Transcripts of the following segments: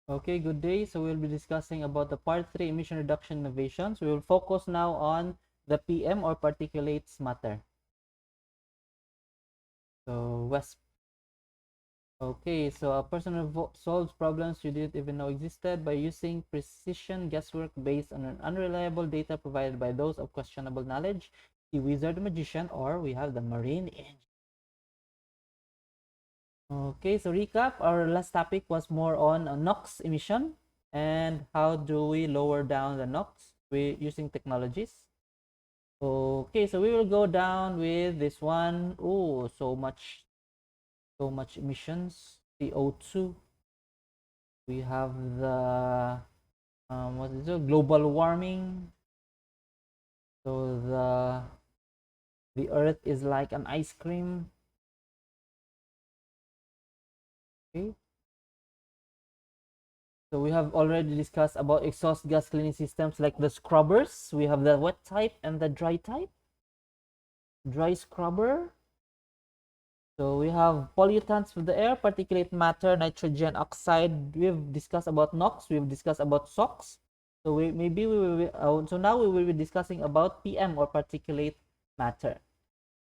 Okay, good day. So we'll be discussing about the part 3 emission reduction innovations. We will focus now on the PM or particulates matter. So WESP. Okay, so a person solves problems you didn't even know existed by using precision guesswork based on an unreliable data provided by those of questionable knowledge. The wizard, the magician, or we have the marine engine. Okay, so recap, our last topic was more on NOx emission and how do we lower down the NOx using technologies. Okay, so we will go down with this one. Oh, so much emissions. CO2. We have the what is it? Global warming. So the Earth is like an ice cream. Okay. So we have already discussed about exhaust gas cleaning systems like the scrubbers. We have the wet type and the dry type. Dry scrubber. So we have pollutants with the air, particulate matter, nitrogen oxide. We've discussed about NOx. We've discussed about SOx. So maybe we will. So now we will be discussing about PM or particulate matter.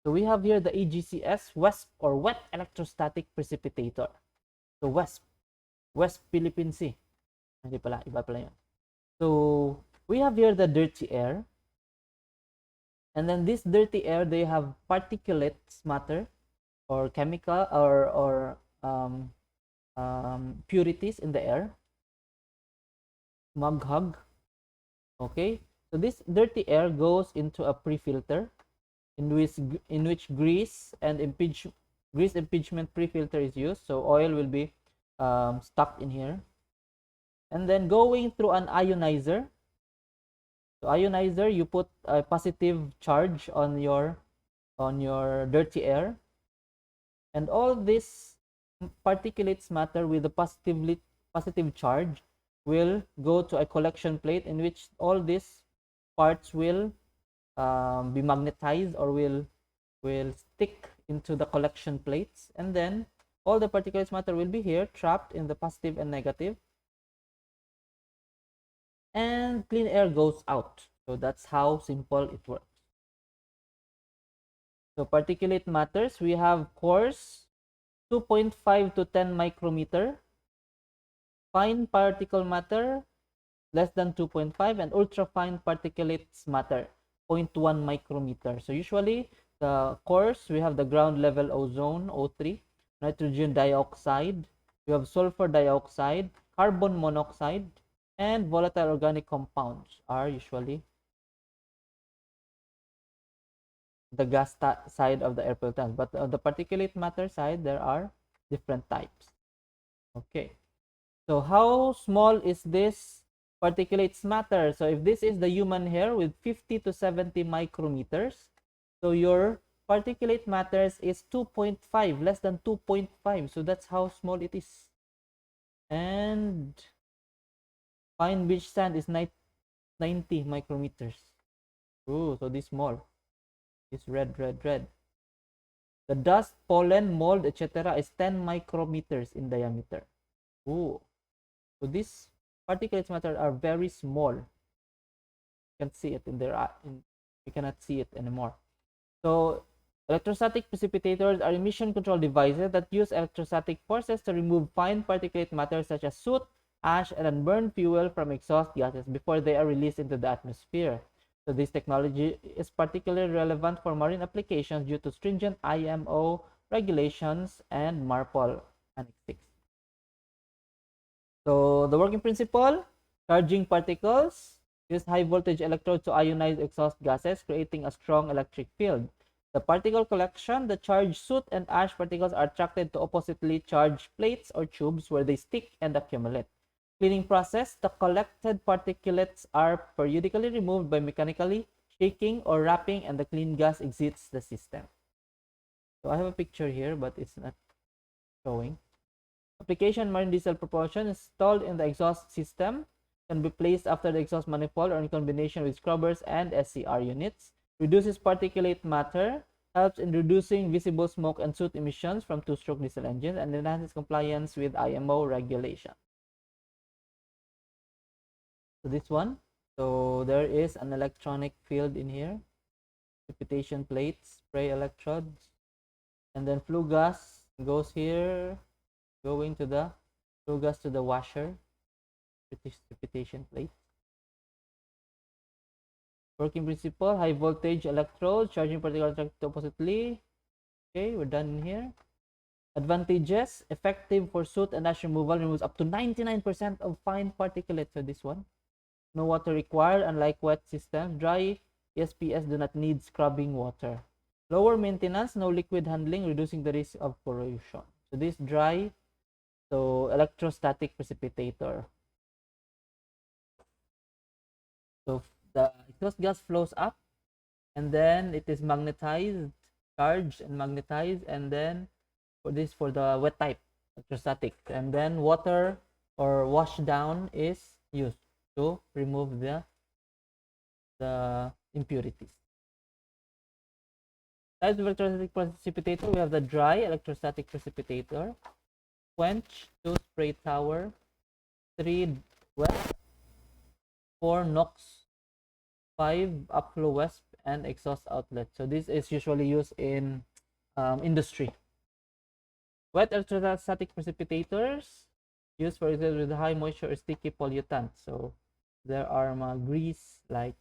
So we have here the AGCS WESP or wet electrostatic precipitator. So WESP Philippine Sea. Hindi pala, iba pala yun. So we have here the dirty air. And then this dirty air, they have particulates matter or chemical or purities in the air. Smog hug. Okay, so this dirty air goes into a pre-filter in which grease impingement pre-filter is used. So oil will be stuck in here, and then going through an ionizer. So ionizer, you put a positive charge on your dirty air, and all this particulates matter with a positive charge will go to a collection plate in which all these parts will be magnetized or will stick into the collection plates, and then all the particulates matter will be here trapped in the positive and negative, and clean air goes out. So that's how simple it works. So particulate matters, we have coarse 2.5 to 10 micrometer, fine particle matter less than 2.5, and ultrafine particulates matter 0.1 micrometer. So usually the coarse, we have the ground level ozone O3, nitrogen dioxide, we have sulfur dioxide, carbon monoxide, and volatile organic compounds are usually the gas side of the air pollutants. But on the particulate matter side, there are different types. Okay. So how small is this particulates matter? So if this is the human hair with 50 to 70 micrometers, so your particulate matters is 2.5, less than 2.5. So that's how small it is. And fine beach sand is 90 micrometers. Oh, so this small. This red. The dust, pollen, mold, etc. is 10 micrometers in diameter. Oh, so these particulates matter are very small. You can see it in their you cannot see it anymore. So electrostatic precipitators are emission control devices that use electrostatic forces to remove fine particulate matter such as soot, ash, and unburned fuel from exhaust gases before they are released into the atmosphere. So this technology is particularly relevant for marine applications due to stringent IMO regulations and MARPOL Annex 6. So the working principle, charging particles, use high voltage electrodes to ionize exhaust gases, creating a strong electric field. The particle collection, the charged soot and ash particles are attracted to oppositely charged plates or tubes where they stick and accumulate. Cleaning process, the collected particulates are periodically removed by mechanically shaking or wrapping, and the clean gas exits the system. So I have a picture here, but it's not showing. Application marine diesel propulsion installed in the exhaust system, can be placed after the exhaust manifold or in combination with scrubbers and SCR units. Reduces particulate matter, helps in reducing visible smoke and soot emissions from two-stroke diesel engines, and enhances compliance with IMO regulation. So this one, so there is an electronic field in here, precipitation plates, spray electrodes, and then flue gas goes here, going to the flue gas to the washer, precipitation plate. Working principle, high voltage electrode, charging particle attracted oppositely. Okay, we're done in here. Advantages, effective for soot and ash removal, removes up to 99% of fine particulates. So this one, no water required, unlike wet systems. Dry ESPs do not need scrubbing water. Lower maintenance, no liquid handling, reducing the risk of corrosion. So this dry, so electrostatic precipitator. So the exhaust gas flows up, and then it is magnetized, charged and magnetized, and then for the wet type electrostatic, and then water or wash down is used to remove the impurities. Types of electrostatic precipitator, we have the dry electrostatic precipitator, quench, 2 spray tower, 3 wet, 4 NOx, 5 upflow wesp, and exhaust outlet. So this is usually used in industry. Wet electrostatic precipitators used for example with high moisture or sticky pollutants. So there are grease like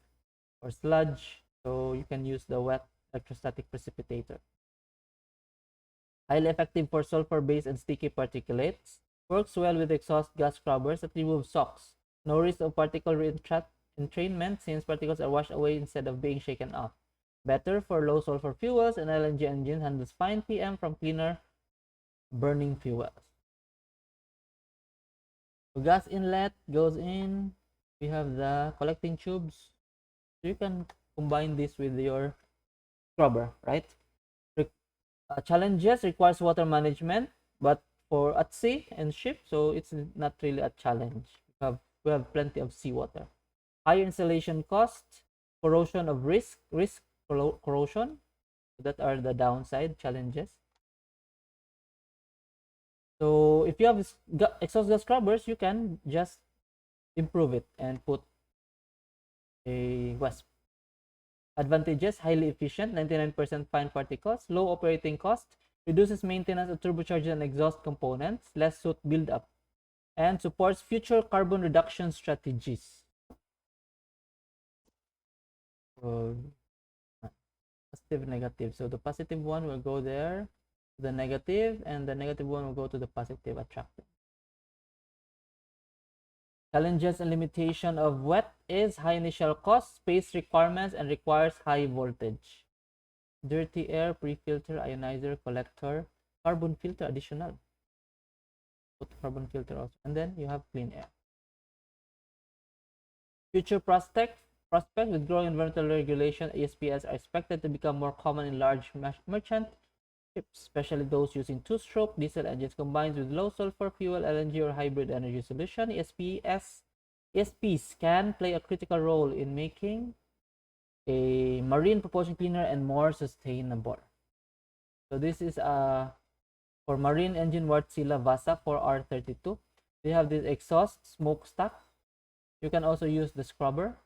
or sludge, so you can use the wet electrostatic precipitator. Highly effective for sulfur-based and sticky particulates. Works well with exhaust gas scrubbers that remove SOx. No risk of particle entrainment since particles are washed away instead of being shaken off. Better for low sulfur fuels, and LNG engines handles fine PM from cleaner burning fuels. So gas inlet goes in. We have the collecting tubes. So you can combine this with your scrubber, right? Challenges, requires water management, but for at sea and ship, so it's not really a challenge. We have plenty of seawater. Higher installation cost, corrosion of risk corrosion. That are the downside challenges. So if you have exhaust gas scrubbers, you can just improve it and put a WASP. Advantages, highly efficient, 99% fine particles, low operating cost, reduces maintenance of turbocharger and exhaust components, less soot buildup, and supports future carbon reduction strategies. Positive, negative. So the positive one will go there, the negative, and the negative one will go to the positive attractant. Challenges and limitation of wet is high initial cost, space requirements, and requires high voltage. Dirty air, pre-filter, ionizer, collector, carbon filter additional. Put carbon filter also. And then you have clean air. Future prospect with growing environmental regulation, ESPs are expected to become more common in large merchant ships, especially those using two-stroke diesel engines combined with low sulfur fuel, LNG, or hybrid energy solution. ESPs can play a critical role in making a marine propulsion cleaner and more sustainable. So this is for marine engine Wärtsilä Vasa 4R32. They have this exhaust smokestack. You can also use the scrubber,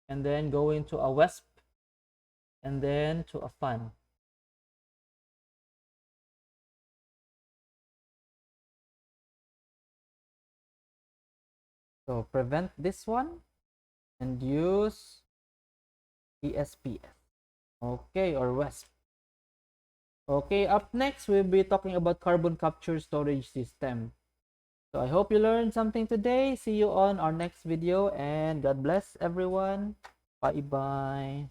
and then go into a WESP, and then to a fan. So prevent this one and use ESPs. Okay, or WESP. Okay, up next we'll be talking about carbon capture storage system. So I hope you learned something today. See you on our next video, and God bless everyone. Bye bye.